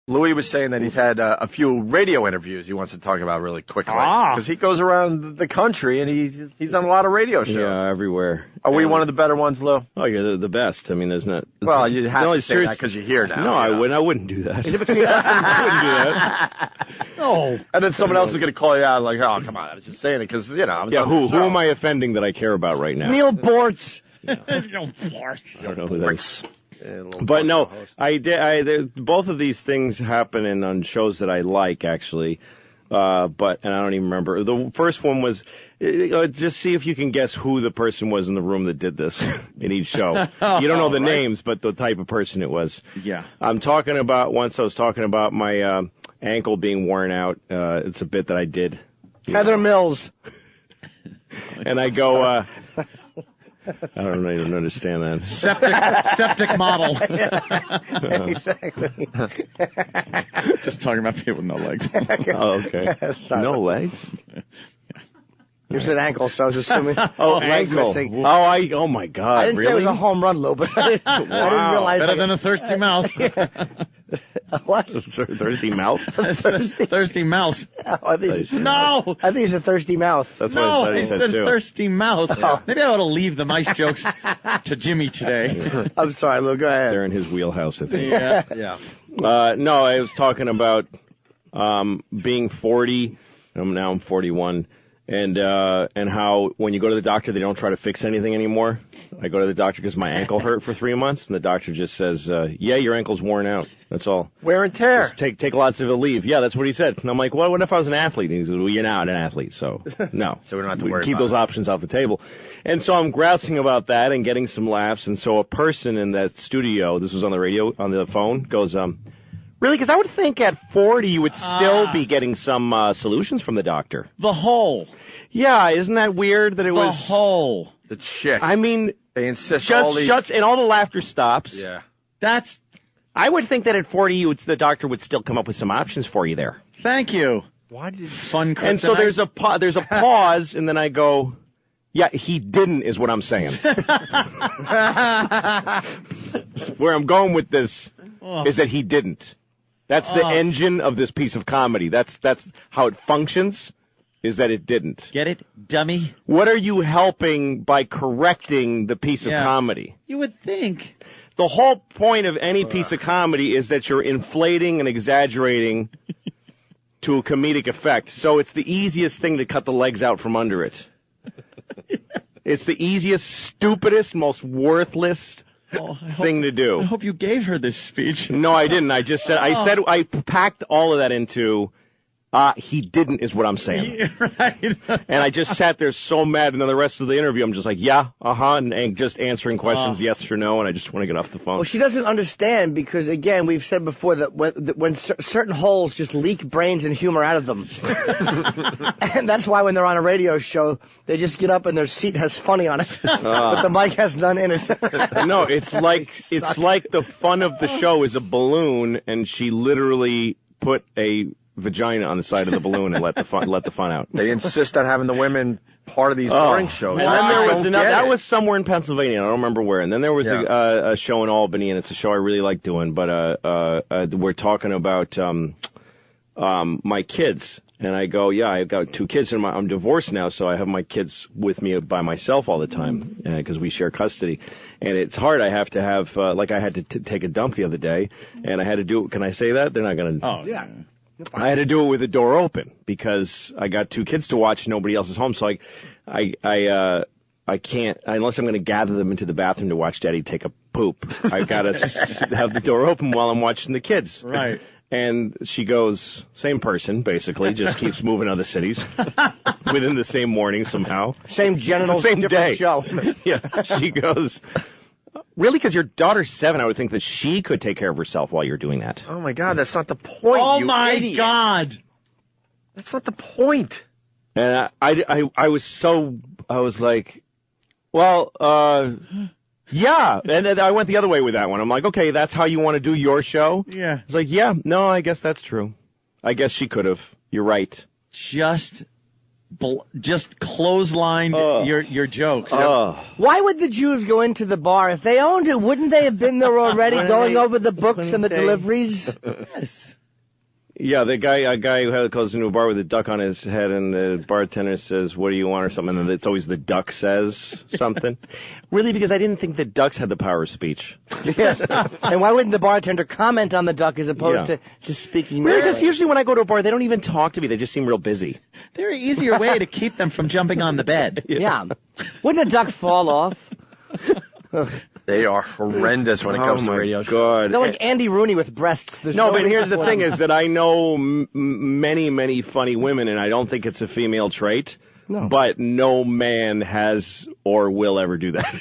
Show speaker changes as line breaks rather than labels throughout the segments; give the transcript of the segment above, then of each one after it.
Louis was saying that he's had a few radio interviews he wants to talk about really quickly. Because he goes around the country and he's on a lot of radio shows.
Yeah, everywhere.
Are we one of the better ones, Lou?
Oh, you're the best. I mean, there's not...
Well, you have to say that because you're here now.
No, I wouldn't do that.
Is it between us and...
I wouldn't do that.
No.
And then someone else is going to call you out like, oh, come on, I was just saying it because, you know...
Who am I offending that I care about right now?
Neil Bortz.
I don't know who that is. But no, both of these things happen on shows that I like, actually. And I don't even remember. The first one was, just see if you can guess who the person was in the room that did this in each show. You don't know the names, but the type of person it was.
Yeah.
Once I was talking about my ankle being worn out. It's a bit that I did.
Heather Mills.
And I go, I don't even understand that.
Septic model.
Exactly.
Just talking about people with no legs.
Oh, okay. No legs?
You said ankle, so I was assuming.
Ankle.
Missing.
Oh my God.
I didn't say it was a home run, Lou, but I didn't realize.
Better than a thirsty mouse.
What?
Thirsty mouth?
Thirsty mouse.
I think it's a thirsty mouth.
That's what I thought he said too.
Thirsty mouse.
Oh.
Maybe I ought to leave the mice jokes to Jimmy today.
I'm sorry, Lou. Go ahead.
They're in his wheelhouse, I think.
Yeah.
No, I was talking about being 40. Now I'm 41. And how when you go to the doctor, they don't try to fix anything anymore. I go to the doctor because my ankle hurt for 3 months, and the doctor just says, yeah, your ankle's worn out. That's all.
Wear and tear.
Just take lots of leave. Yeah, that's what he said. And I'm like, well, what if I was an athlete? And he says, well, you're not an athlete, so no.
So we don't have to worry
keep
about
those
it.
options off the table. And so I'm grousing about that and getting some laughs. And so a person in that studio, this was on the radio, on the phone, goes, really? Because I would think at 40 you would still be getting some solutions from the doctor.
The hole.
Yeah, isn't that weird that it was...
The hole.
The chick.
I mean...
They insist
just
all these...
shuts, and all the laughter stops.
Yeah.
That's...
I would think that at 40 the doctor would still come up with some options for you there.
Thank you.
Why did...
Fun kryptonite.
And so there's a pause, and then I go... Yeah, he didn't is what I'm saying. Where I'm going with this is that he didn't. That's the engine of this piece of comedy. That's how it functions, is that it didn't.
Get it, dummy?
What are you helping by correcting the piece of comedy?
You would think.
The whole point of any piece of comedy is that you're inflating and exaggerating to a comedic effect. So it's the easiest thing to cut the legs out from under it. It's the easiest, stupidest, most worthless thing to do.
I hope you gave her this speech.
No, I didn't. I just said, I packed all of that into, he didn't is what I'm saying.
Right.
And I just sat there so mad, and then the rest of the interview, I'm just like, yeah, and just answering questions, yes or no, and I just want to get off the phone.
Well, she doesn't understand because, again, we've said before that when certain holes just leak brains and humor out of them. And that's why when they're on a radio show, they just get up and their seat has funny on it, but the mic has none in it.
No, it's like the fun of the show is a balloon, and she literally put a vagina on the side of the balloon and let the fun out.
They insist on having the women part of these morning shows.
And then there was that was somewhere in Pennsylvania. I don't remember where. And then there was a show in Albany, and it's a show I really like doing. But we're talking about my kids. And I go, yeah, I've got 2 kids, and I'm divorced now, so I have my kids with me by myself all the time because we share custody. And it's hard. I have to have, like I had to take a dump the other day, and I had to do it. Can I say that? They're not going to.
Oh, yeah.
I had to do it with the door open because I got 2 kids to watch. Nobody else is home, so I can't unless I'm going to gather them into the bathroom to watch Daddy take a poop. I've got to have the door open while I'm watching the kids.
Right.
And she goes, same person, basically, just keeps moving other cities within the same morning somehow.
Same genitals,
same
different
day.
show.
Yeah. She goes, really? Because your daughter's 7, I would think that she could take care of herself while you're doing that.
Oh, my God, that's not the point,
Oh,
you
my
idiot.
God.
That's not the point.
And I was like, well, yeah. And then I went the other way with that one. I'm like, okay, that's how you want to do your show?
Yeah.
It's like, yeah, no, I guess that's true. I guess she could have. You're right.
Just just clotheslined your jokes.
Why would the Jews go into the bar? If they owned it, wouldn't they have been there already going over the books and the deliveries?
Yes.
Yeah, a guy who goes into a bar with a duck on his head, and the bartender says, "What do you want?" or something, and it's always the duck says something. Really, because I didn't think that ducks had the power of speech.
Yes. And why wouldn't the bartender comment on the duck as opposed to just speaking?
Really, because usually when I go to a bar, they don't even talk to me. They just seem real busy.
They're an easier way to keep them from jumping on the bed.
Yeah. Wouldn't a duck fall off?
They are horrendous when it comes to radio.
God.
They're like Andy Rooney with breasts.
No, but here's the thing is that I know many, many funny women, and I don't think it's a female trait. No. But no man has or will ever do that.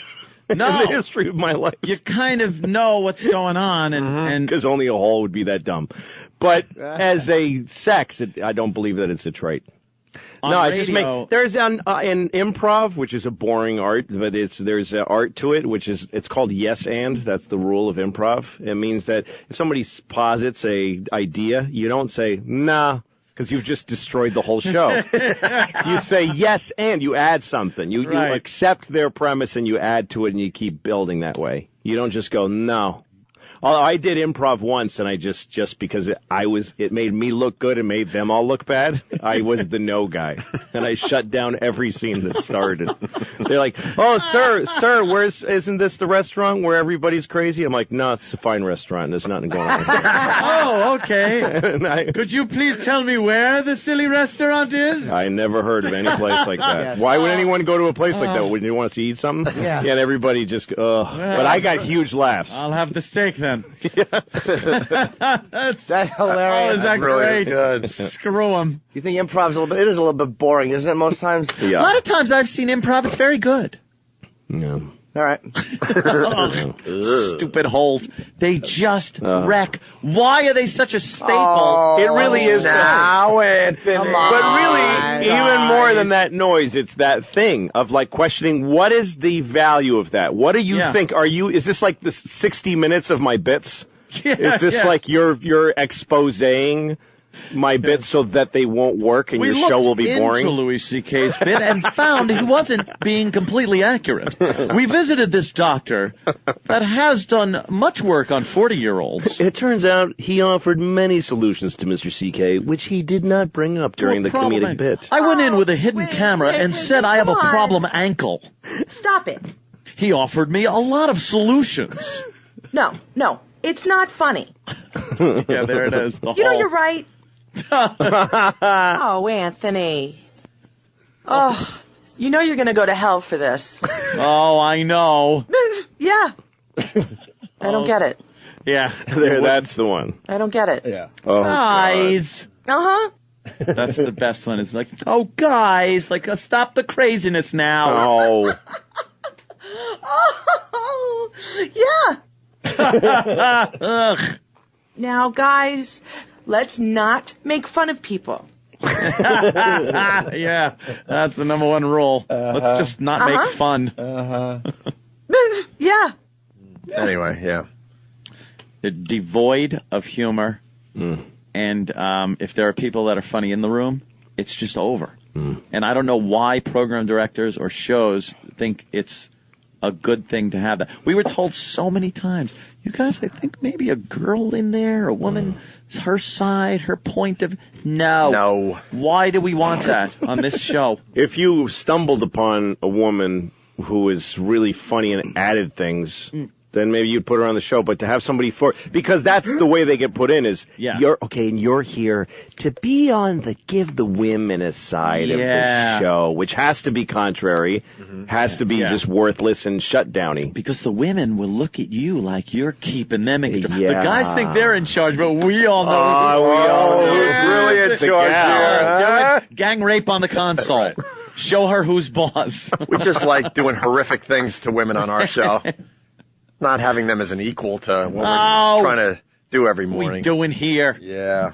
No.
In the history of my life.
You kind of know what's going on, and
because only a hole would be that dumb. But as a sex, I don't believe that it's a trait. No, I just there's an improv, which is a boring art, but there's art to it, it's called yes and. That's the rule of improv. It means that if somebody posits a idea, you don't say nah, because you've just destroyed the whole show. You say yes and you add something. You accept their premise and you add to it and you keep building that way. You don't just go no. I did improv once, and I just because it made me look good and made them all look bad, I was the no guy, and I shut down every scene that started. They're like, "Oh, sir, isn't this the restaurant where everybody's crazy?" I'm like, "No, it's a fine restaurant. There's nothing going on."
Oh, okay. Could you please tell me where the silly restaurant is?
I never heard of any place like that. Yes. Why would anyone go to a place like that? Wouldn't you want to eat something? Yeah. And everybody just, But I got huge laughs.
I'll have the steak then.
That's hilarious.
Oh, is that great?
Good.
Screw them. You think improv's it is a little bit boring, isn't it, most times?
Yeah. A lot of times I've seen improv, it's very good.
No.
All right.
Stupid holes. They just wreck. Why are they such a staple?
Oh, it really is.
Now, Anthony.
But really, even more than that noise, it's that thing of like questioning what is the value of that? What do you think? Is this like the 60 minutes of my bits? Is this like you're exposing my bits so that they won't work and your show will be boring?
We looked into Louis C.K.'s bit and found he wasn't being completely accurate. We visited this doctor that has done much work on 40-year-olds.
It turns out he offered many solutions to Mr. C.K., which he did not bring up during the comedic bit.
I went in with a hidden camera and said I have a problem ankle.
Stop it.
He offered me a lot of solutions.
No, it's not funny.
Yeah, there it is.
You know you're right.
Oh, Anthony. Oh, you know you're going to go to hell for this.
Oh, I know.
Yeah.
I don't get it.
Yeah.
That's the one.
I don't get it.
Yeah.
Oh,
guys.
Uh-huh.
That's the best one. It's like, oh, guys, like, stop the craziness now.
Oh.
Oh, yeah.
Ugh.
Now, guys, let's not make fun of people.
Yeah, that's the number one rule. Let's just not make fun.
Yeah.
Anyway, yeah.
They're devoid of humor. And if there are people that are funny in the room, it's just over. And I don't know why program directors or shows think it's a good thing to have that. We were told so many times, you guys, I think maybe a girl in there, a woman, her side, her point of... No. Why do we want that on this show?
If you stumbled upon a woman who is really funny and added things, then maybe you'd put her on the show. But to have somebody because that's the way they get put in is, you're here to be on give the women a side of the show, which has to be contrary, has to be just worthless and shutdowny.
Because the women will look at you like you're keeping them in control. The guys think they're in charge, but we all know
who's really in charge here.
Gang rape on the console. Show her who's boss.
We just like doing horrific things to women on our show. Not having them as an equal to what we're trying to do every morning.
We doing here.
Yeah.